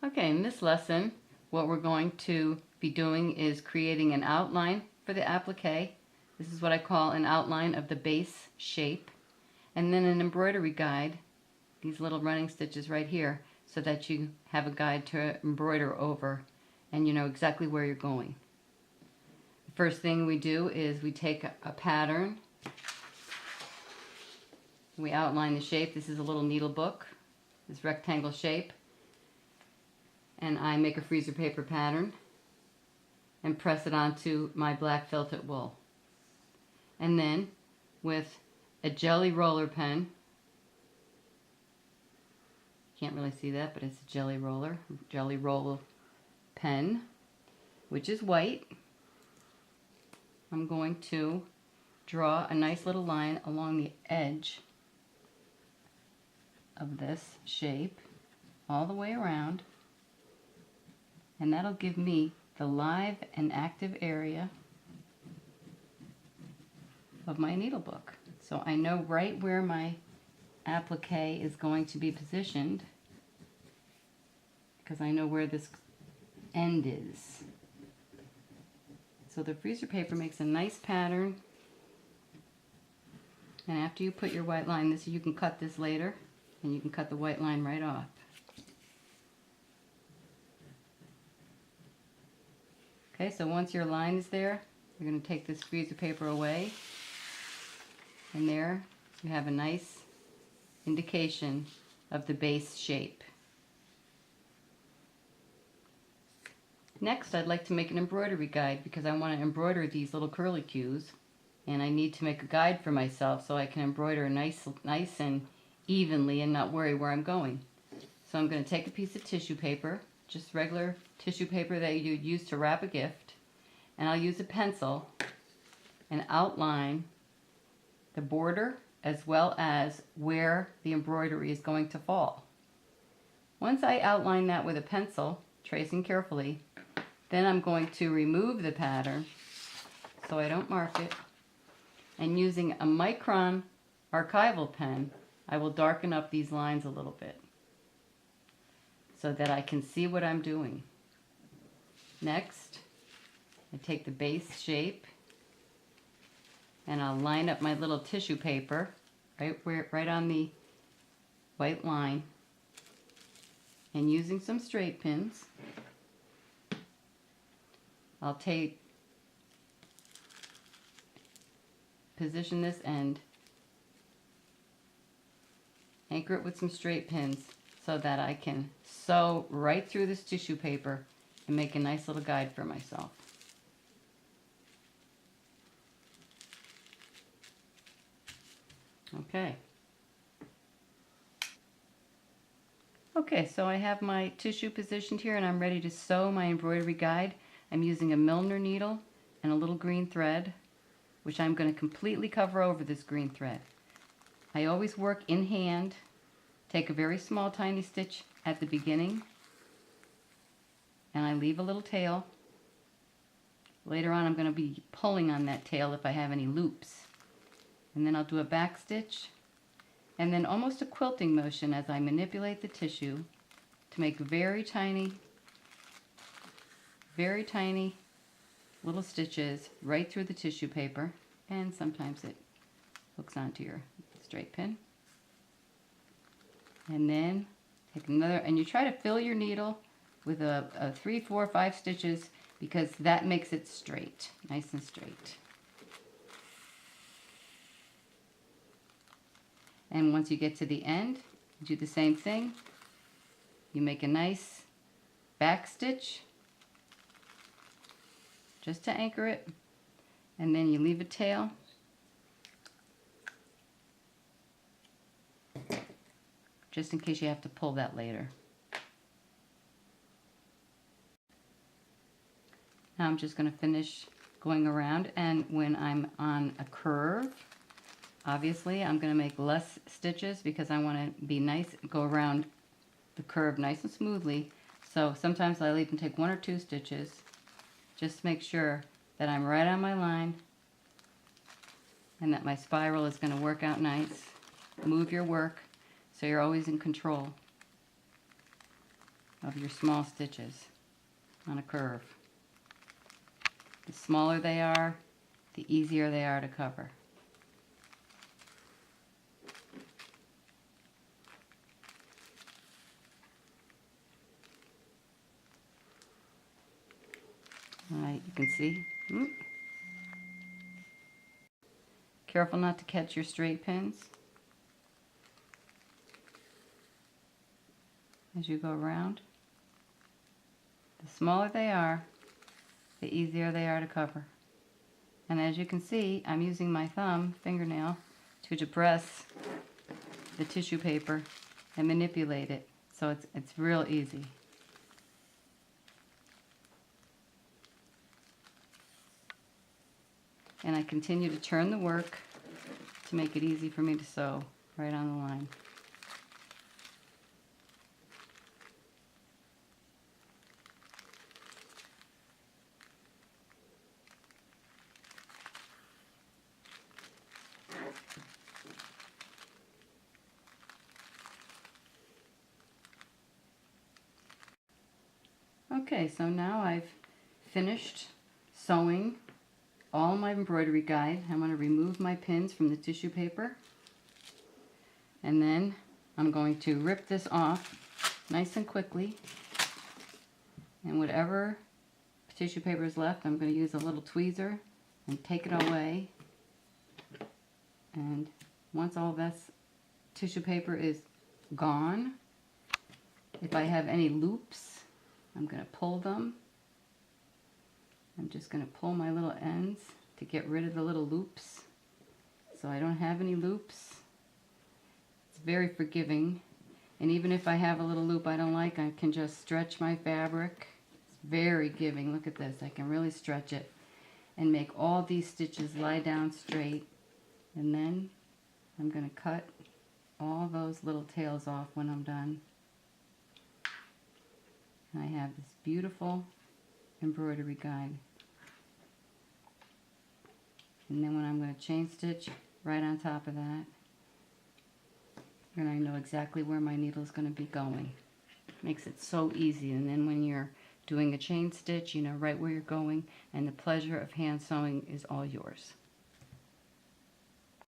Okay, in this lesson, what we're going to be doing is creating an outline for the applique. This is what I call an outline of the base shape. And then an embroidery guide, these little running stitches right here, so that you have a guide to embroider over and you know exactly where you're going. The first thing we do is we take a pattern. We outline the shape. This is a little needle book, this rectangle shape. And I make a freezer paper pattern and press it onto my black felted wool. And then with a jelly roller pen, can't really see that, but it's a jelly roll pen, which is white. I'm going to draw a nice little line along the edge of this shape all the way around. And that'll give me the live and active area of my needle book. So I know right where my applique is going to be positioned because I know where this end is. So the freezer paper makes a nice pattern. And after you put your white line, you can cut this later and you can cut the white line right off. Okay, so once your line is there, you're going to take this freezer paper away, and there you have a nice indication of the base shape. Next, I'd like to make an embroidery guide because I want to embroider these little curlicues, and I need to make a guide for myself so I can embroider nice and evenly and not worry where I'm going. So I'm going to take a piece of tissue paper, just regular tissue paper that you'd use to wrap a gift, and I'll use a pencil and outline the border as well as where the embroidery is going to fall. Once I outline that with a pencil, tracing carefully, then I'm going to remove the pattern so I don't mark it, and using a micron archival pen, I will darken up these lines a little bit so that I can see what I'm doing. Next, I take the base shape and I'll line up my little tissue paper right on the white line, and using some straight pins, I'll position this end, anchor it with some straight pins so that I can sew right through this tissue paper and make a nice little guide for myself. Okay, so I have my tissue positioned here and I'm ready to sew my embroidery guide. I'm using a Milner needle and a little green thread, which I'm going to completely cover over this green thread. I always work in hand, take a very small tiny stitch at the beginning, and I leave a little tail. Later on I'm going to be pulling on that tail if I have any loops. And then I'll do a back stitch, and then almost a quilting motion as I manipulate the tissue to make very tiny little stitches right through the tissue paper, and sometimes it hooks onto your straight pin. And then take another, and you try to fill your needle with a 3, 4, 5 stitches because that makes it straight, nice and straight. And once you get to the end, you do the same thing. You make a nice back stitch just to anchor it, and then you leave a tail. Just in case you have to pull that later. Now I'm just going to finish going around, and when I'm on a curve, obviously I'm going to make less stitches because I want to be nice, go around the curve nice and smoothly. So sometimes I'll even take 1 or 2 stitches just to make sure that I'm right on my line and that my spiral is going to work out nice. Move your work so you're always in control. of your small stitches on a curve. The smaller they are, the easier they are to cover. Alright, you can see. Careful not to catch your straight pins as you go around. The smaller they are, the easier they are to cover. And as you can see, I'm using my fingernail, to depress the tissue paper and manipulate it. So it's real easy. And I continue to turn the work to make it easy for me to sew right on the line. Okay, so now I've finished sewing all my embroidery guide. I'm going to remove my pins from the tissue paper, and then I'm going to rip this off nice and quickly, and whatever tissue paper is left, I'm going to use a little tweezer and take it away. And once all this tissue paper is gone, if I have any loops, I'm going to pull them. I'm just going to pull my little ends to get rid of the little loops, so I don't have any loops. It's very forgiving, and even if I have a little loop I don't like, I can just stretch my fabric. It's very giving. Look at this. I can really stretch it and make all these stitches lie down straight, and then I'm going to cut all those little tails off when I'm done. And I have this beautiful embroidery guide. And then when I'm going to chain stitch right on top of that, and I know exactly where my needle is going to be going. Makes it so easy. And then when you're doing a chain stitch, you know right where you're going, and the pleasure of hand sewing is all yours.